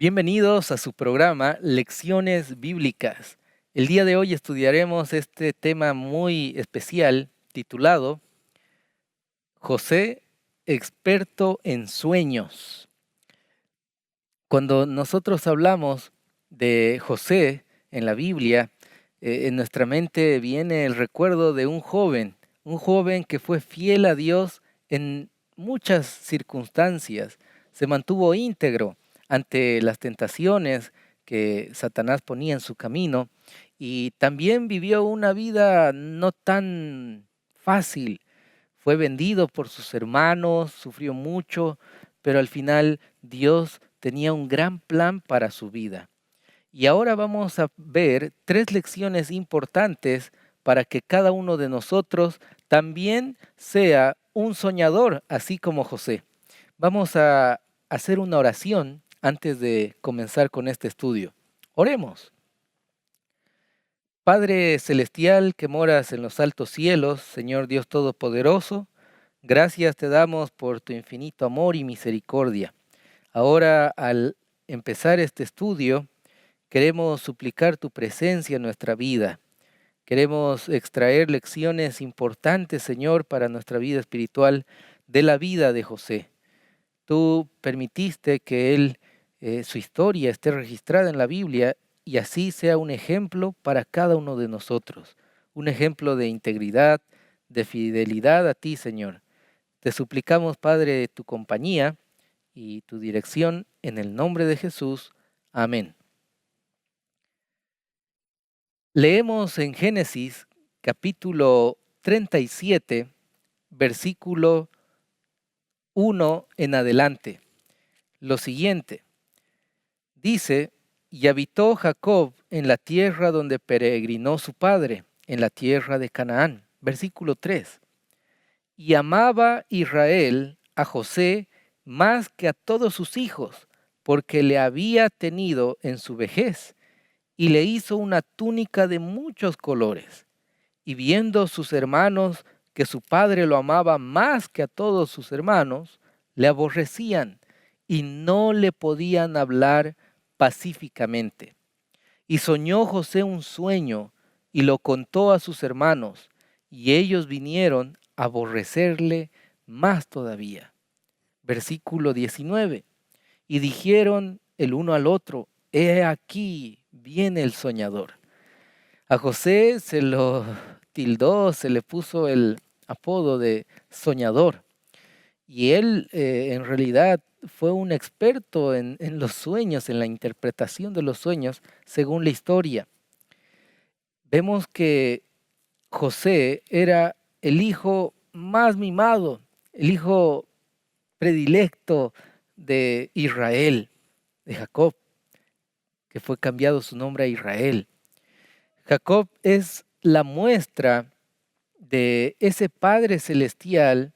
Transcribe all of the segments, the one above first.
Bienvenidos a su programa Lecciones Bíblicas. El día de hoy estudiaremos este tema muy especial titulado José, experto en sueños. Cuando nosotros hablamos de José en la Biblia, en nuestra mente viene el recuerdo de un joven que fue fiel a Dios en muchas circunstancias, se mantuvo íntegro ante las tentaciones que Satanás ponía en su camino y también vivió una vida no tan fácil. Fue vendido por sus hermanos, sufrió mucho, pero al final Dios tenía un gran plan para su vida. Y ahora vamos a ver 3 lecciones importantes para que cada uno de nosotros también sea un soñador, así como José. Vamos a hacer una oración antes de comenzar con este estudio. Oremos. Padre celestial que moras en los altos cielos, Señor Dios Todopoderoso, gracias te damos por tu infinito amor y misericordia. Ahora, al empezar este estudio, queremos suplicar tu presencia en nuestra vida. Queremos extraer lecciones importantes, Señor, para nuestra vida espiritual de la vida de José. Tú permitiste que su historia esté registrada en la Biblia y así sea un ejemplo para cada uno de nosotros. Un ejemplo de integridad, de fidelidad a ti, Señor. Te suplicamos, Padre, tu compañía y tu dirección en el nombre de Jesús. Amén. Leemos en Génesis capítulo 37, versículo 1 en adelante. Lo siguiente, dice, y habitó Jacob en la tierra donde peregrinó su padre, en la tierra de Canaán. Versículo 3. Y amaba Israel a José más que a todos sus hijos, porque le había tenido en su vejez, y le hizo una túnica de muchos colores. Y viendo sus hermanos que su padre lo amaba más que a todos sus hermanos, le aborrecían y no le podían hablar pacíficamente. Y soñó José un sueño y lo contó a sus hermanos, y ellos vinieron a aborrecerle más todavía. Versículo 19. Y dijeron el uno al otro, he aquí viene el soñador. A José se lo tildó, se le puso el apodo de soñador. Y él en realidad fue un experto en los sueños, en la interpretación de los sueños, según la historia. Vemos que José era el hijo más mimado, el hijo predilecto de Israel, de Jacob, que fue cambiado su nombre a Israel. Jacob es la muestra de ese Padre Celestial,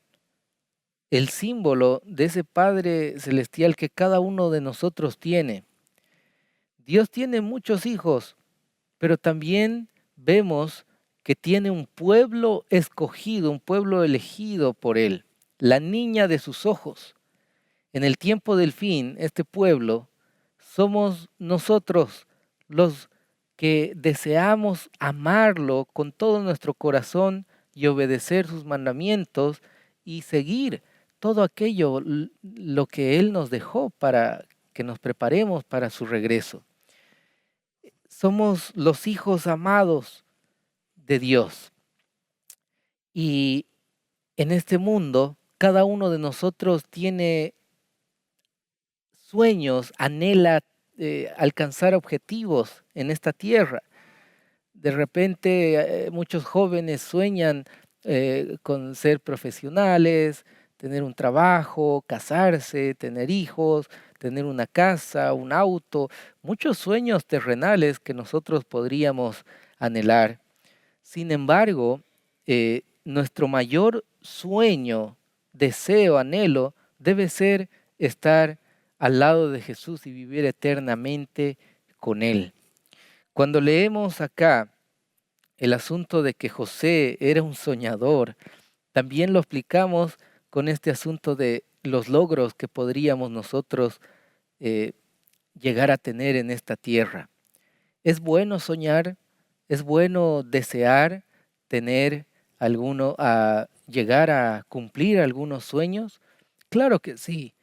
el símbolo de ese Padre Celestial que cada uno de nosotros tiene. Dios tiene muchos hijos, pero también vemos que tiene un pueblo escogido, un pueblo elegido por Él, la niña de sus ojos. En el tiempo del fin, este pueblo somos nosotros los que deseamos amarlo con todo nuestro corazón y obedecer sus mandamientos y seguir todo aquello, lo que Él nos dejó para que nos preparemos para su regreso. Somos los hijos amados de Dios. Y en este mundo, cada uno de nosotros tiene sueños, anhela alcanzar objetivos en esta tierra. De repente muchos jóvenes sueñan con ser profesionales, tener un trabajo, casarse, tener hijos, tener una casa, un auto, muchos sueños terrenales que nosotros podríamos anhelar. Sin embargo, nuestro mayor sueño, deseo, anhelo, debe ser estar al lado de Jesús y vivir eternamente con Él. Cuando leemos acá el asunto de que José era un soñador, también lo explicamos con este asunto de los logros que podríamos nosotros llegar a tener en esta tierra. Es bueno soñar, es bueno desear tener llegar a cumplir algunos sueños. Claro que sí.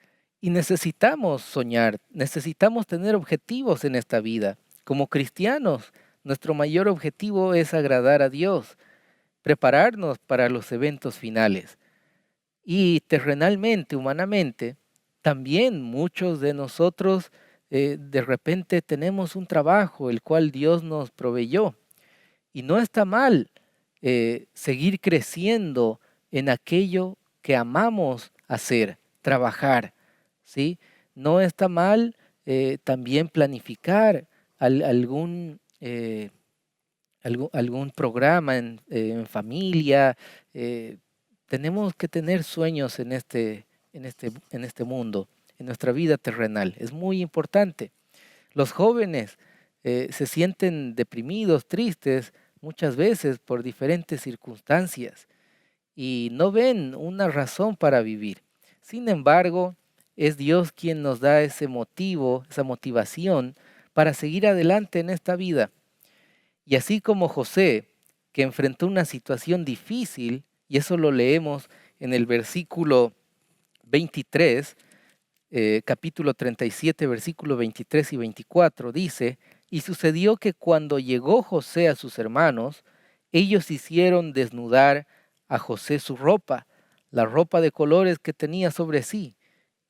Y necesitamos soñar, necesitamos tener objetivos en esta vida. Como cristianos, nuestro mayor objetivo es agradar a Dios, prepararnos para los eventos finales. Y terrenalmente, humanamente, también muchos de nosotros de repente tenemos un trabajo el cual Dios nos proveyó. Y no está mal seguir creciendo en aquello que amamos hacer, trabajar, ¿sí? No está mal también planificar algún programa en familia. Tenemos que tener sueños en este mundo, en nuestra vida terrenal. Es muy importante. Los jóvenes se sienten deprimidos, tristes, muchas veces por diferentes circunstancias y no ven una razón para vivir. Sin embargo, es Dios quien nos da ese motivo, esa motivación para seguir adelante en esta vida. Y así como José, que enfrentó una situación difícil, y eso lo leemos en el versículo 23, capítulo 37, versículo 23 y 24, dice: y sucedió que cuando llegó José a sus hermanos, ellos hicieron desnudar a José su ropa, la ropa de colores que tenía sobre sí,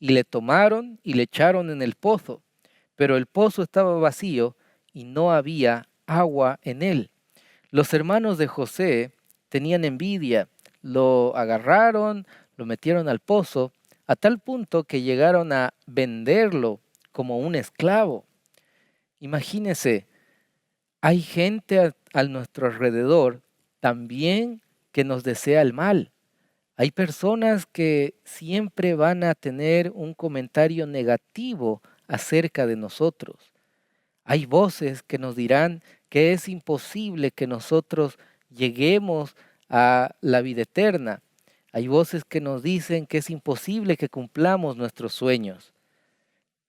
y le tomaron y le echaron en el pozo, pero el pozo estaba vacío y no había agua en él. Los hermanos de José tenían envidia, lo agarraron, lo metieron al pozo, a tal punto que llegaron a venderlo como un esclavo. Imagínense, hay gente a nuestro alrededor también que nos desea el mal. Hay personas que siempre van a tener un comentario negativo acerca de nosotros. Hay voces que nos dirán que es imposible que nosotros lleguemos a la vida eterna. Hay voces que nos dicen que es imposible que cumplamos nuestros sueños.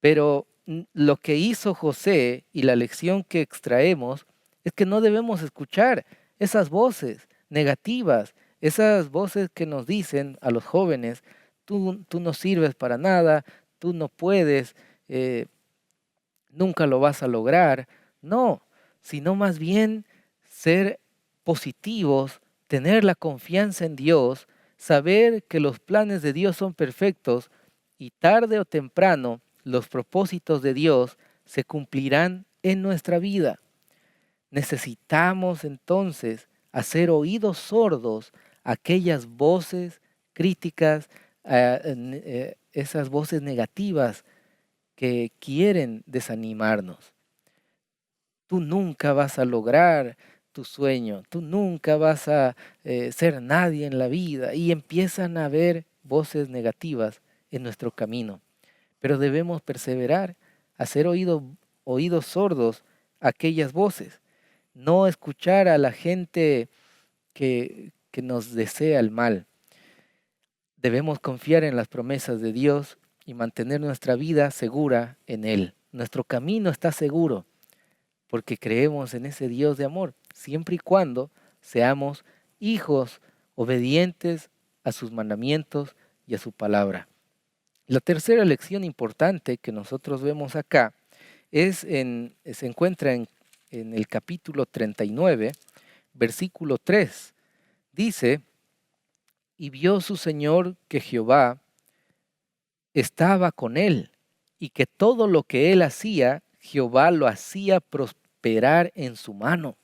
Pero lo que hizo José y la lección que extraemos es que no debemos escuchar esas voces negativas, esas voces que nos dicen a los jóvenes: tú no sirves para nada, tú no puedes, nunca lo vas a lograr. No, sino más bien ser positivos, tener la confianza en Dios, saber que los planes de Dios son perfectos y tarde o temprano los propósitos de Dios se cumplirán en nuestra vida. Necesitamos entonces hacer oídos sordos a aquellas voces críticas, esas voces negativas que quieren desanimarnos. Tú nunca vas a lograr tu sueño, tú nunca vas a ser nadie en la vida, y empiezan a haber voces negativas en nuestro camino. Pero debemos perseverar, hacer oídos sordos a aquellas voces, no escuchar a la gente que nos desea el mal. Debemos confiar en las promesas de Dios y mantener nuestra vida segura en Él. Nuestro camino está seguro porque creemos en ese Dios de amor, siempre y cuando seamos hijos obedientes a sus mandamientos y a su palabra. La tercera lección importante que nosotros vemos acá se encuentra en el capítulo 39, versículo 3. Dice: y vio su señor que Jehová estaba con él, y que todo lo que él hacía, Jehová lo hacía prosperar en su mano.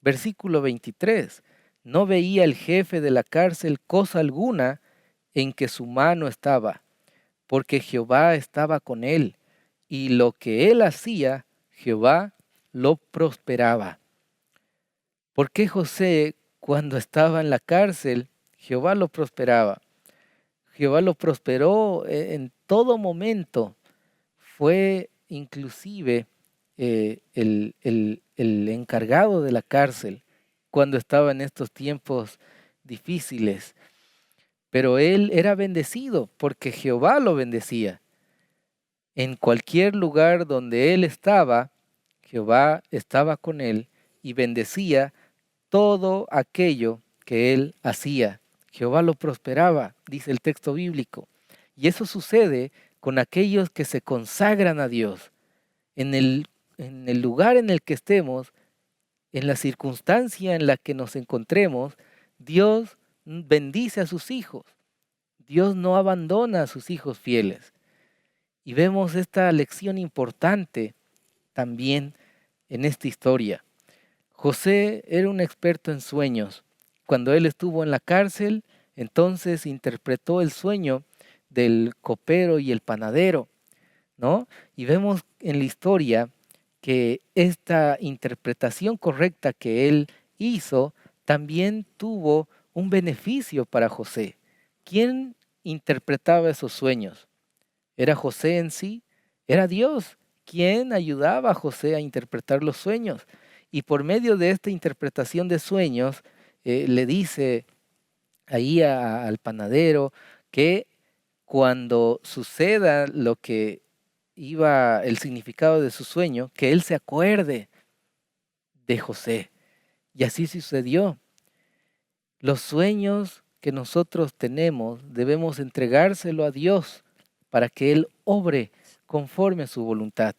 Versículo 23. No veía el jefe de la cárcel cosa alguna en que su mano estaba, porque Jehová estaba con él, y lo que él hacía, Jehová lo prosperaba. ¿Por qué José, cuando estaba en la cárcel, Jehová lo prosperaba? Jehová lo prosperó en todo momento. Fue inclusive el encargado de la cárcel cuando estaba en estos tiempos difíciles. Pero él era bendecido porque Jehová lo bendecía. En cualquier lugar donde él estaba, Jehová estaba con él y bendecía todo aquello que él hacía. Jehová lo prosperaba, dice el texto bíblico. Y eso sucede con aquellos que se consagran a Dios. En el lugar en el que estemos, en la circunstancia en la que nos encontremos, Dios bendice a sus hijos. Dios no abandona a sus hijos fieles. Y vemos esta lección importante también en esta historia. José era un experto en sueños. Cuando él estuvo en la cárcel, entonces interpretó el sueño del copero y el panadero, ¿no? Y vemos en la historia que esta interpretación correcta que él hizo también tuvo un beneficio para José. ¿Quién interpretaba esos sueños? ¿Era José en sí? Era Dios quien ayudaba a José a interpretar los sueños. Y por medio de esta interpretación de sueños, le dice ahí al panadero que cuando suceda lo que iba el significado de su sueño, que él se acuerde de José. Y así sucedió. Los sueños que nosotros tenemos debemos entregárselo a Dios para que Él obre conforme a su voluntad.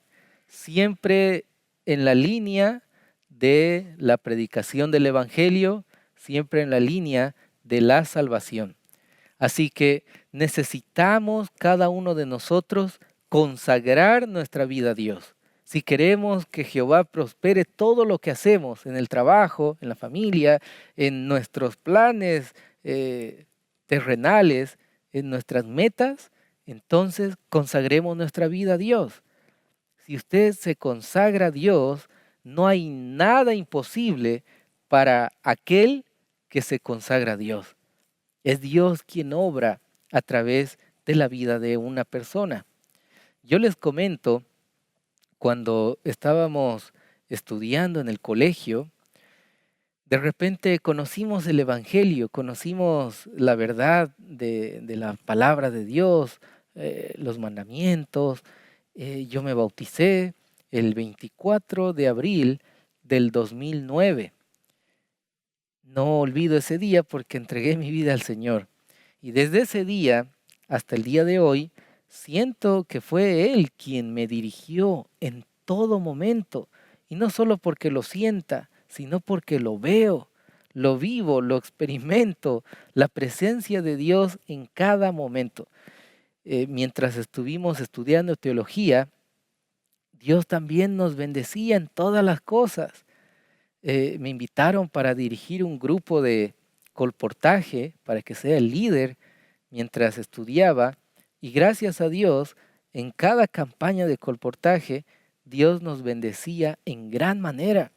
Siempre en la línea de la predicación del Evangelio, siempre en la línea de la salvación. Así que necesitamos cada uno de nosotros consagrar nuestra vida a Dios. Si queremos que Jehová prospere todo lo que hacemos en el trabajo, en la familia, en nuestros planes terrenales, en nuestras metas, entonces consagremos nuestra vida a Dios. Si usted se consagra a Dios, no hay nada imposible para aquel que se consagra a Dios. Es Dios quien obra a través de la vida de una persona. Yo les comento, cuando estábamos estudiando en el colegio, de repente conocimos el Evangelio, conocimos la verdad de la palabra de Dios, los mandamientos. Yo me bauticé el 24 de abril del 2009. No olvido ese día porque entregué mi vida al Señor. Y desde ese día hasta el día de hoy, siento que fue Él quien me dirigió en todo momento. Y no solo porque lo sienta, sino porque lo veo, lo vivo, lo experimento, la presencia de Dios en cada momento. Mientras estuvimos estudiando teología, Dios también nos bendecía en todas las cosas. Me invitaron para dirigir un grupo de colportaje, para que sea el líder mientras estudiaba, y gracias a Dios, en cada campaña de colportaje, Dios nos bendecía en gran manera.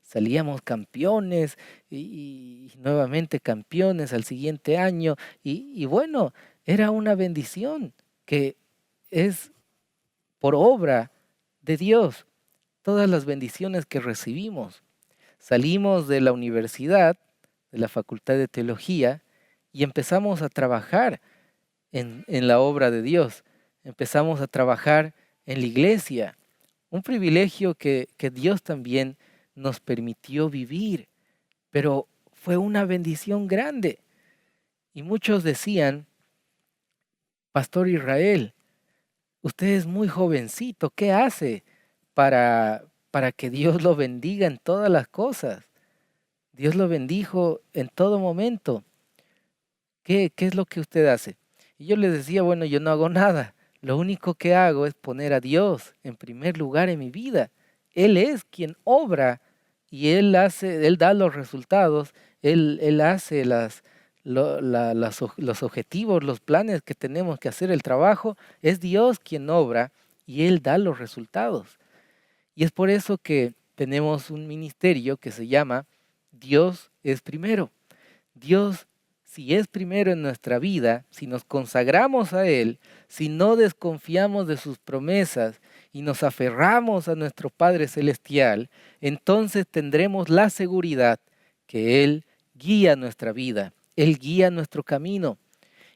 Salíamos campeones y nuevamente campeones al siguiente año, y bueno, era una bendición que es por obra de Dios, todas las bendiciones que recibimos. Salimos de la universidad, de la Facultad de Teología, y empezamos a trabajar en la obra de Dios. Empezamos a trabajar en la iglesia. Un privilegio que Dios también nos permitió vivir, pero fue una bendición grande. Y muchos decían, Pastor Israel, usted es muy jovencito, ¿qué hace para que Dios lo bendiga en todas las cosas? Dios lo bendijo en todo momento. ¿Qué es lo que usted hace? Y yo les decía, bueno, yo no hago nada. Lo único que hago es poner a Dios en primer lugar en mi vida. Él es quien obra y Él da los resultados, Él hace los objetivos, los planes que tenemos que hacer, el trabajo. Es Dios quien obra y Él da los resultados. Y es por eso que tenemos un ministerio que se llama Dios es primero. Dios, si es primero en nuestra vida, si nos consagramos a Él, si no desconfiamos de sus promesas y nos aferramos a nuestro Padre Celestial, entonces tendremos la seguridad que Él guía nuestra vida, Él guía nuestro camino.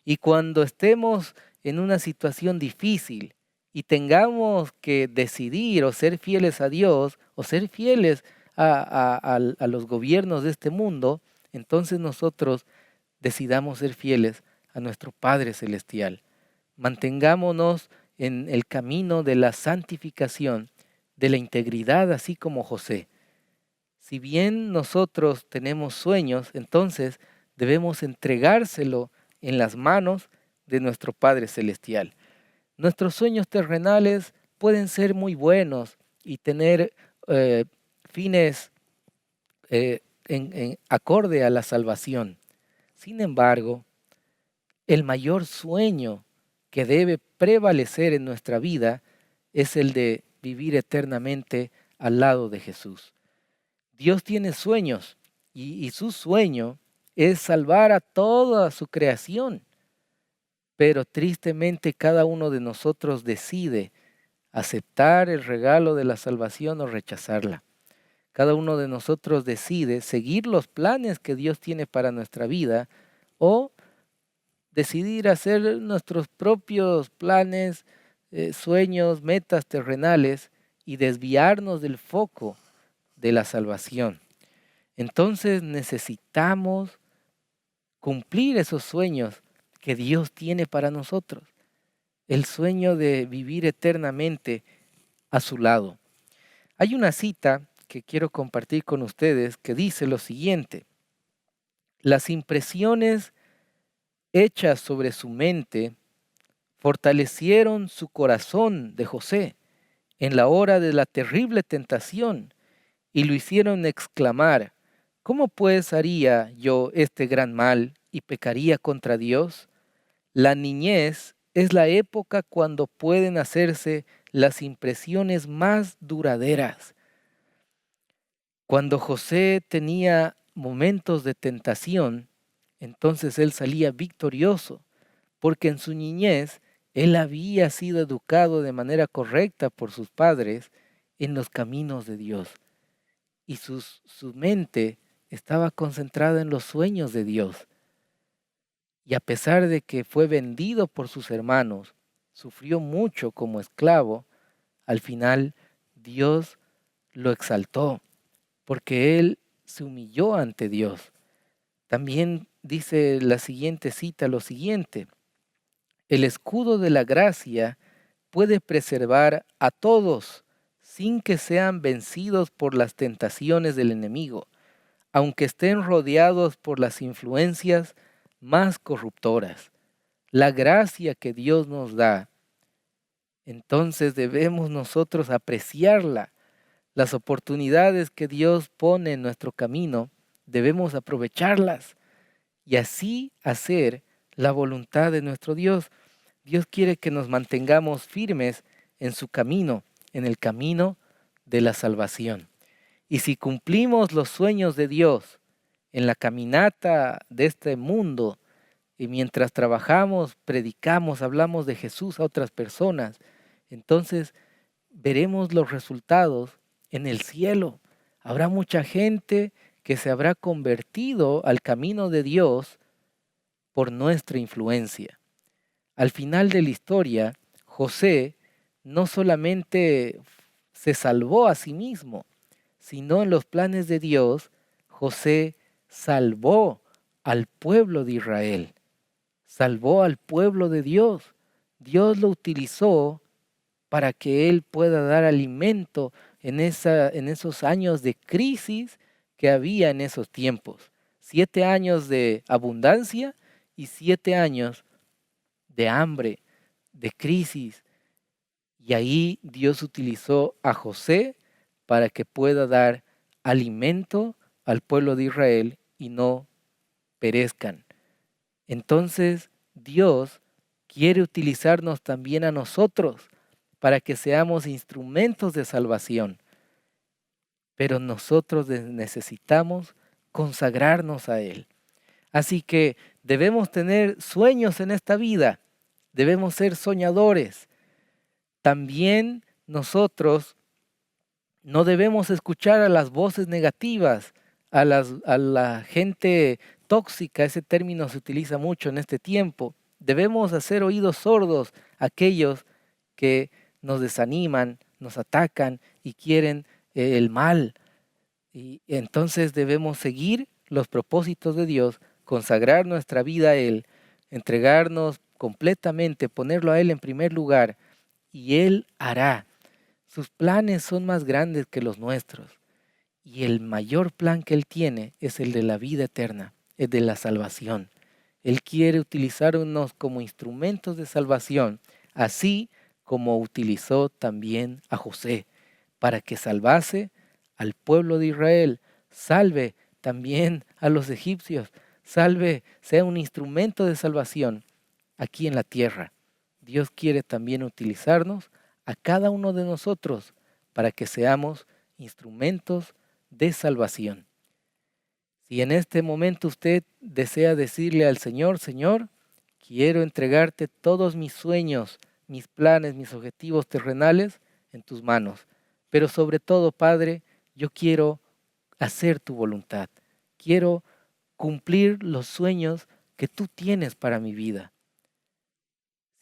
Y cuando estemos en una situación difícil, y tengamos que decidir o ser fieles a Dios o ser fieles a los gobiernos de este mundo, entonces nosotros decidamos ser fieles a nuestro Padre Celestial. Mantengámonos en el camino de la santificación, de la integridad, así como José. Si bien nosotros tenemos sueños, entonces debemos entregárselo en las manos de nuestro Padre Celestial. Nuestros sueños terrenales pueden ser muy buenos y tener fines en acorde a la salvación. Sin embargo, el mayor sueño que debe prevalecer en nuestra vida es el de vivir eternamente al lado de Jesús. Dios tiene sueños y su sueño es salvar a toda su creación. Pero tristemente cada uno de nosotros decide aceptar el regalo de la salvación o rechazarla. Cada uno de nosotros decide seguir los planes que Dios tiene para nuestra vida o decidir hacer nuestros propios planes, sueños, metas terrenales y desviarnos del foco de la salvación. Entonces necesitamos cumplir esos sueños que Dios tiene para nosotros. El sueño de vivir eternamente a su lado. Hay una cita que quiero compartir con ustedes que dice lo siguiente: las impresiones hechas sobre su mente fortalecieron su corazón de José en la hora de la terrible tentación y lo hicieron exclamar: ¿cómo pues haría yo este gran mal y pecaría contra Dios? La niñez es la época cuando pueden hacerse las impresiones más duraderas. Cuando José tenía momentos de tentación, entonces él salía victorioso, porque en su niñez él había sido educado de manera correcta por sus padres en los caminos de Dios. Y su mente estaba concentrada en los sueños de Dios. Y a pesar de que fue vendido por sus hermanos, sufrió mucho como esclavo, al final Dios lo exaltó, porque él se humilló ante Dios. También dice la siguiente cita lo siguiente: el escudo de la gracia puede preservar a todos sin que sean vencidos por las tentaciones del enemigo, aunque estén rodeados por las influencias más corruptoras. La gracia que Dios nos da, entonces debemos nosotros apreciarla. Las oportunidades que Dios pone en nuestro camino, debemos aprovecharlas y así hacer la voluntad de nuestro Dios. Dios quiere que nos mantengamos firmes en su camino, en el camino de la salvación. Y si cumplimos los sueños de Dios en la caminata de este mundo, y mientras trabajamos, predicamos, hablamos de Jesús a otras personas, entonces veremos los resultados en el cielo. Habrá mucha gente que se habrá convertido al camino de Dios por nuestra influencia. Al final de la historia, José no solamente se salvó a sí mismo, sino en los planes de Dios, José salvó al pueblo de Israel, salvó al pueblo de Dios. Dios lo utilizó para que él pueda dar alimento en esos años de crisis que había en esos tiempos. 7 años de abundancia y 7 años de hambre, de crisis. Y ahí Dios utilizó a José para que pueda dar alimento al pueblo de Israel y no perezcan. Entonces Dios quiere utilizarnos también a nosotros para que seamos instrumentos de salvación. Pero nosotros necesitamos consagrarnos a Él. Así que debemos tener sueños en esta vida, debemos ser soñadores. También nosotros no debemos escuchar a las voces negativas, a la gente tóxica. Ese término se utiliza mucho en este tiempo. Debemos hacer oídos sordos a aquellos que nos desaniman, nos atacan y quieren el mal. Y entonces debemos seguir los propósitos de Dios, consagrar nuestra vida a Él, entregarnos completamente, ponerlo a Él en primer lugar, y Él hará. Sus planes son más grandes que los nuestros, y el mayor plan que Él tiene es el de la vida eterna, es de la salvación. Él quiere utilizarnos como instrumentos de salvación, así como utilizó también a José, para que salvase al pueblo de Israel, salve también a los egipcios, salve, sea un instrumento de salvación aquí en la tierra. Dios quiere también utilizarnos a cada uno de nosotros para que seamos instrumentos de salvación. Si en este momento usted desea decirle al Señor, Señor, quiero entregarte todos mis sueños, mis planes, mis objetivos terrenales en tus manos. Pero sobre todo, Padre, yo quiero hacer tu voluntad. Quiero cumplir los sueños que tú tienes para mi vida.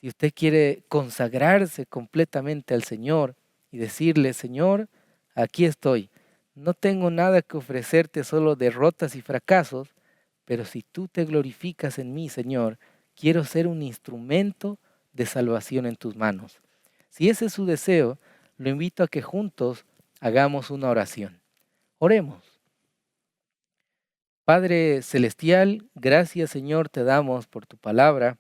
Si usted quiere consagrarse completamente al Señor y decirle, Señor, aquí estoy. No tengo nada que ofrecerte, solo derrotas y fracasos, pero si tú te glorificas en mí, Señor, quiero ser un instrumento de salvación en tus manos. Si ese es su deseo, lo invito a que juntos hagamos una oración. Oremos. Padre Celestial, gracias, Señor, te damos por tu palabra.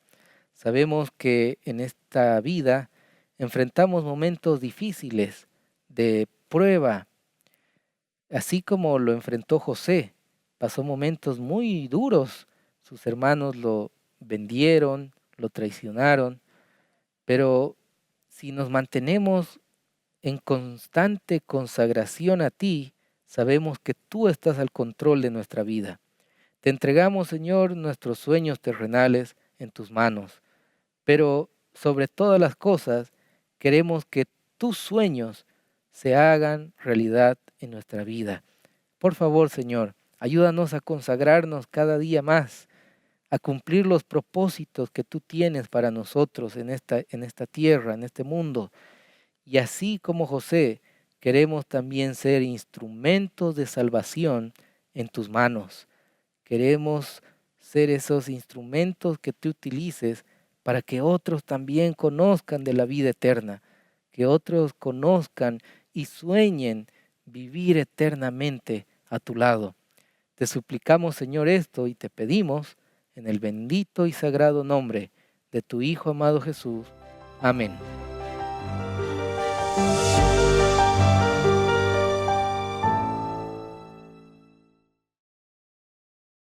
Sabemos que en esta vida enfrentamos momentos difíciles de prueba, así como lo enfrentó José. Pasó momentos muy duros. Sus hermanos lo vendieron, lo traicionaron, pero si nos mantenemos en constante consagración a ti, sabemos que tú estás al control de nuestra vida. Te entregamos, Señor, nuestros sueños terrenales en tus manos, pero sobre todas las cosas queremos que tus sueños se hagan realidad en nuestra vida. Por favor, Señor, ayúdanos a consagrarnos cada día más, a cumplir los propósitos que tú tienes para nosotros en esta tierra, en este mundo. Y así como José, queremos también ser instrumentos de salvación en tus manos. Queremos ser esos instrumentos que tú utilices para que otros también conozcan de la vida eterna, que otros conozcan y sueñen vivir eternamente a tu lado. Te suplicamos, Señor, esto y te pedimos en el bendito y sagrado nombre de tu Hijo amado Jesús. Amén.